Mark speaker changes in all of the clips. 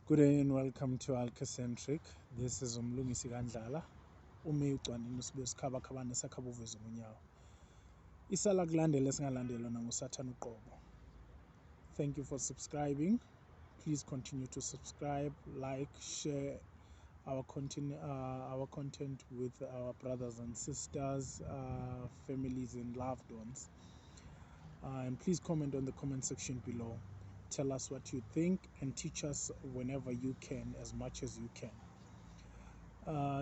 Speaker 1: Good day and welcome to Alke-Centric. This is Umlungisi Kandlala. Ume ucwanini usibe sikhaba khabane sakhaba uveze unyawo. Isala kulandela esingalandelwa nangusathana uqobo. Thank you for subscribing. Please continue to subscribe, like, share our content with our brothers and sisters, families and loved ones. And please comment on the comment section below. Tell us what you think and teach us whenever you can, as much as you can.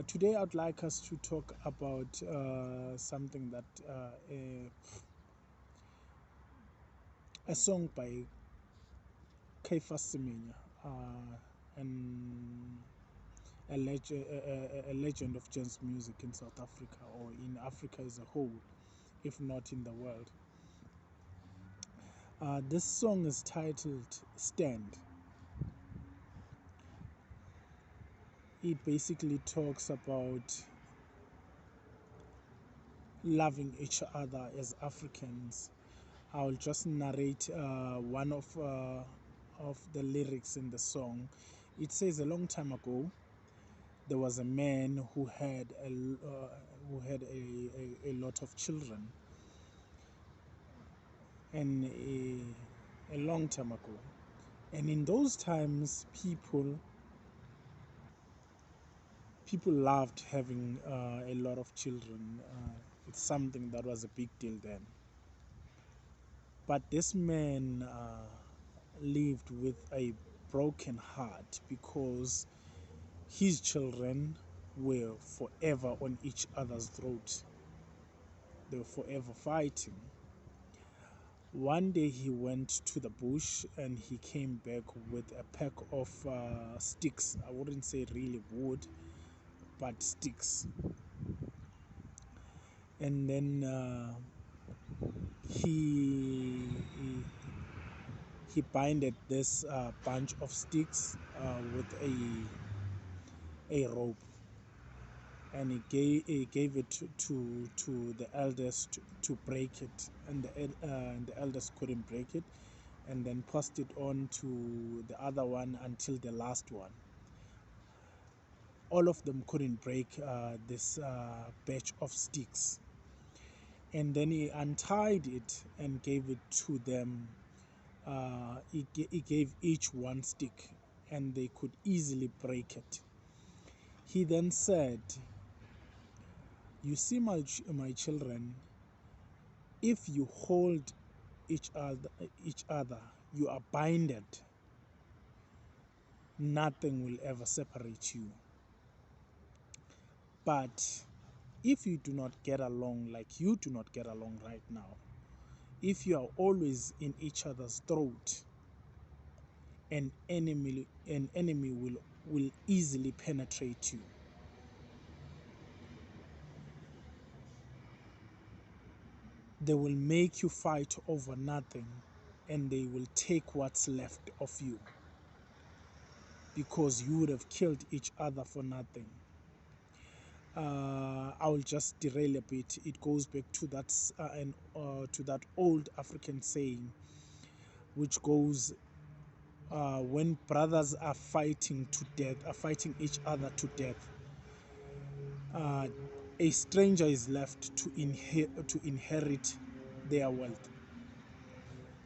Speaker 1: Today I'd like us to talk about something that a song by Caiphus, Semenya, and a legend of jazz music in South Africa, or in Africa as a whole, if not in the world. This song is titled Stand. It basically talks about loving each other as Africans. I'll just narrate one of the lyrics in the song. It says, a long time ago, there was a man who had a lot of children, and a long time ago. And in those times, people loved having a lot of children. It's something that was a big deal then. But this man lived with a broken heart because his children were forever on each other's throat. They were forever fighting. One day he went to the bush and he came back with a pack of sticks. I wouldn't say really wood, but sticks. And then he binded this bunch of sticks with a rope, and he gave it to the elders to break it, and the elders couldn't break it, and then passed it on to the other one until the last one. All of them couldn't break this batch of sticks, and then he untied it and gave it to them. He gave each one stick, and they could easily break it. He then said, you see, my children, if you hold each other, you are binded. Nothing will ever separate you. But if you do not get along like you do not get along right now, if you are always in each other's throat, an enemy will easily penetrate you. They will make you fight over nothing, and they will take what's left of you, because you would have killed each other for nothing. I will just derail a bit. It goes back to that old African saying, which goes, when brothers are fighting each other to death, a stranger is left to inherit their wealth.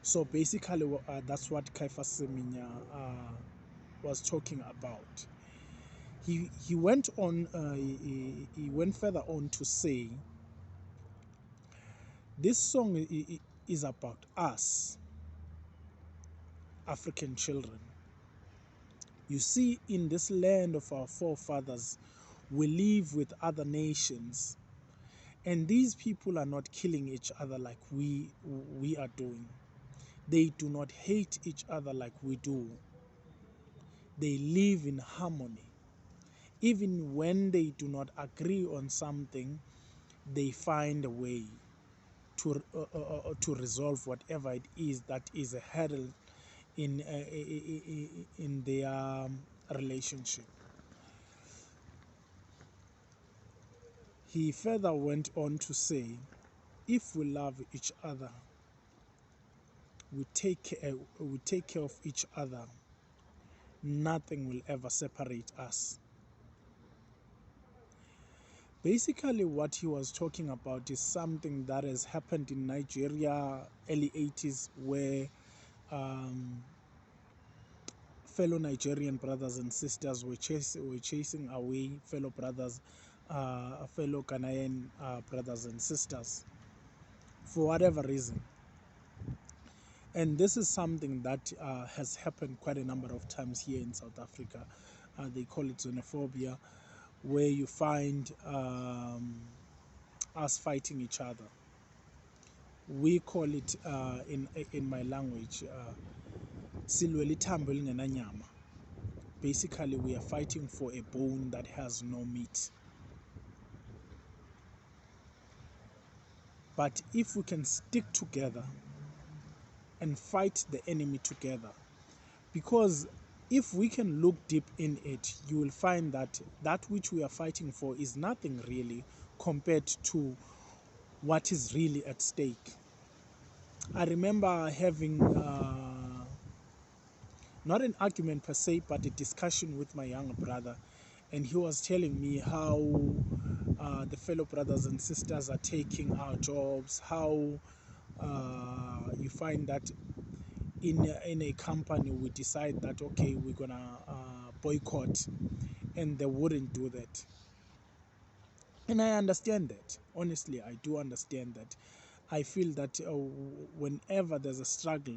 Speaker 1: So basically, that's what Caiphus Semenya was talking about. He went on. He went further on to say, this song is about us, African children. You see, in this land of our forefathers, we live with other nations, and these people are not killing each other like we are doing. They do not hate each other like we do. They live in harmony. Even when they do not agree on something, they find a way to resolve whatever it is that is a hurdle in their relationship. He further went on to say, if we love each other, we take care of each other, nothing will ever separate us. Basically, what he was talking about is something that has happened in Nigeria, early 80s, where fellow Nigerian brothers and sisters were chasing away fellow brothers, fellow Ghanaian brothers and sisters, for whatever reason. And this is something that has happened quite a number of times here in South Africa. They call it xenophobia, where you find us fighting each other. We call it in my language, silwe lithambo elingenanyama. Basically, we are fighting for a bone that has no meat. But if we can stick together and fight the enemy together, because if we can look deep in it, you will find that that which we are fighting for is nothing really compared to what is really at stake. I remember having not an argument per se, but a discussion with my younger brother, and he was telling me how the fellow brothers and sisters are taking our jobs, how you find that in a company we decide that, okay, we're gonna boycott, and they wouldn't do that. And I understand that. Honestly, I do understand that. I feel that whenever there's a struggle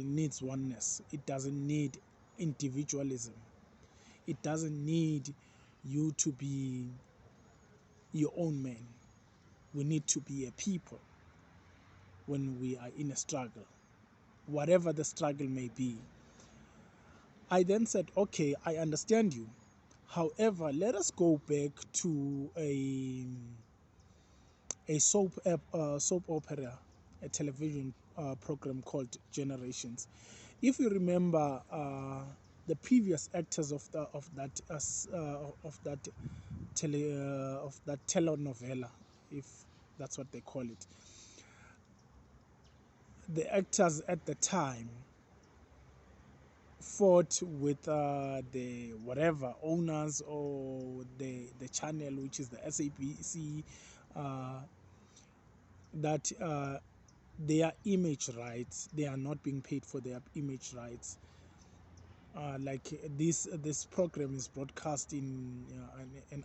Speaker 1: needs oneness. It doesn't need individualism. It doesn't need you to be your own man. We need to be a people when we are in a struggle, whatever the struggle may be. I then said, okay, I understand you. However, let us go back to a soap opera, a television program called Generations. If you remember, the previous actors of that telenovela, if that's what they call it, the actors at the time fought with the whatever owners or the channel, which is the SABC, that their image rights, they are not being paid for their image rights. Like this program is broadcast in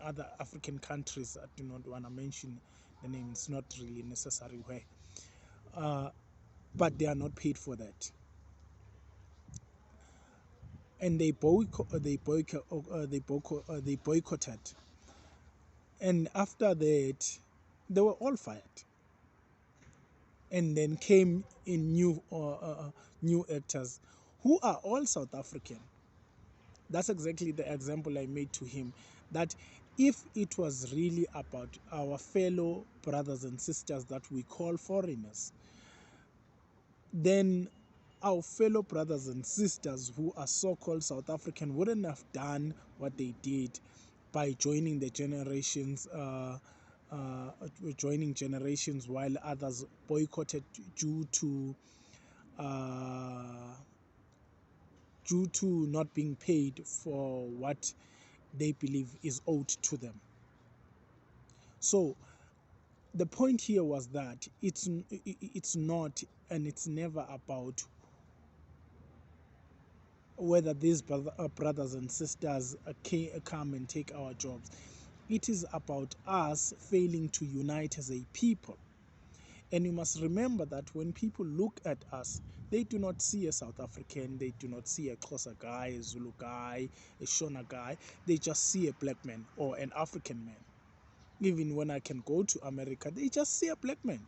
Speaker 1: other African countries. I do not want to mention the name, it's not really necessary where, but they are not paid for that, and they boycotted, and after that they were all fired, and then came in new actors who are all South African. That's exactly the example I made to him, that if it was really about our fellow brothers and sisters that we call foreigners, then our fellow brothers and sisters who are so-called South African wouldn't have done what they did by joining the generations, joining generations, while others boycotted due to not being paid for what they believe is owed to them. So the point here was that it's not and it's never about whether these brothers and sisters come and take our jobs. It is about us failing to unite as a people. And you must remember that when people look at us, they do not see a South African, they do not see a Xhosa guy, a Zulu guy, a Shona guy. They just see a black man or an African man. Even when I can go to America, they just see a black man.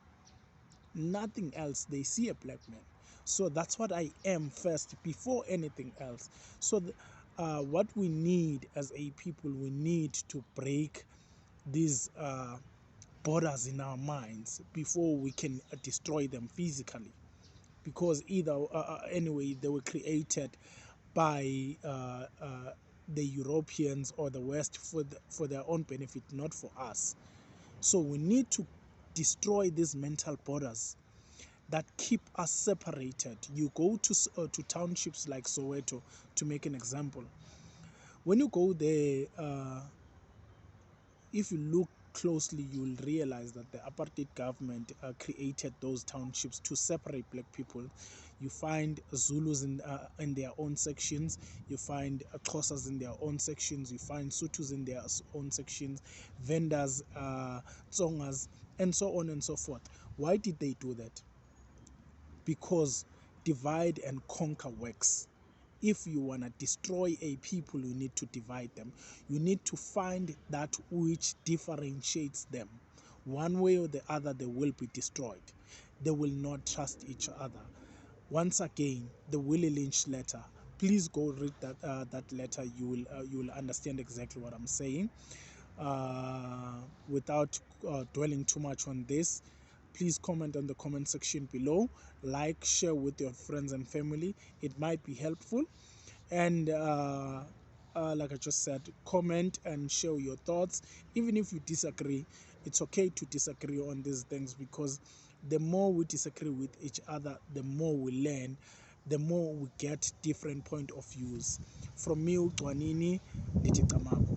Speaker 1: Nothing else. They see a black man. So that's what I am first, before anything else. So what we need as a people, we need to break these borders in our minds before we can destroy them physically, because either anyway they were created by the Europeans or the West for their own benefit, not for us. So we need to destroy these mental borders that keep us separated. You go to townships like Soweto, to make an example. When you go there, if you look closely, you will realize that the apartheid government created those townships to separate black people. You find Zulus in their own sections, you find Xhosas in their own sections, you find Sutus in their own sections, vendors, Tsongas, and so on and so forth. Why did they do that? Because divide and conquer works. If you want to destroy a people, you need to divide them. You need to find that which differentiates them. One way or the other, they will be destroyed. They will not trust each other. Once again, the Willy Lynch letter. Please go read that letter. You will understand exactly what I'm saying. Without dwelling too much on this, please comment on the comment section below, like, share with your friends and family. It might be helpful. And like I just said, comment and share your thoughts. Even if you disagree, it's okay to disagree on these things, because the more we disagree with each other, the more we learn, the more we get different point of views. From me, Ucwanini, Ndithi Camara.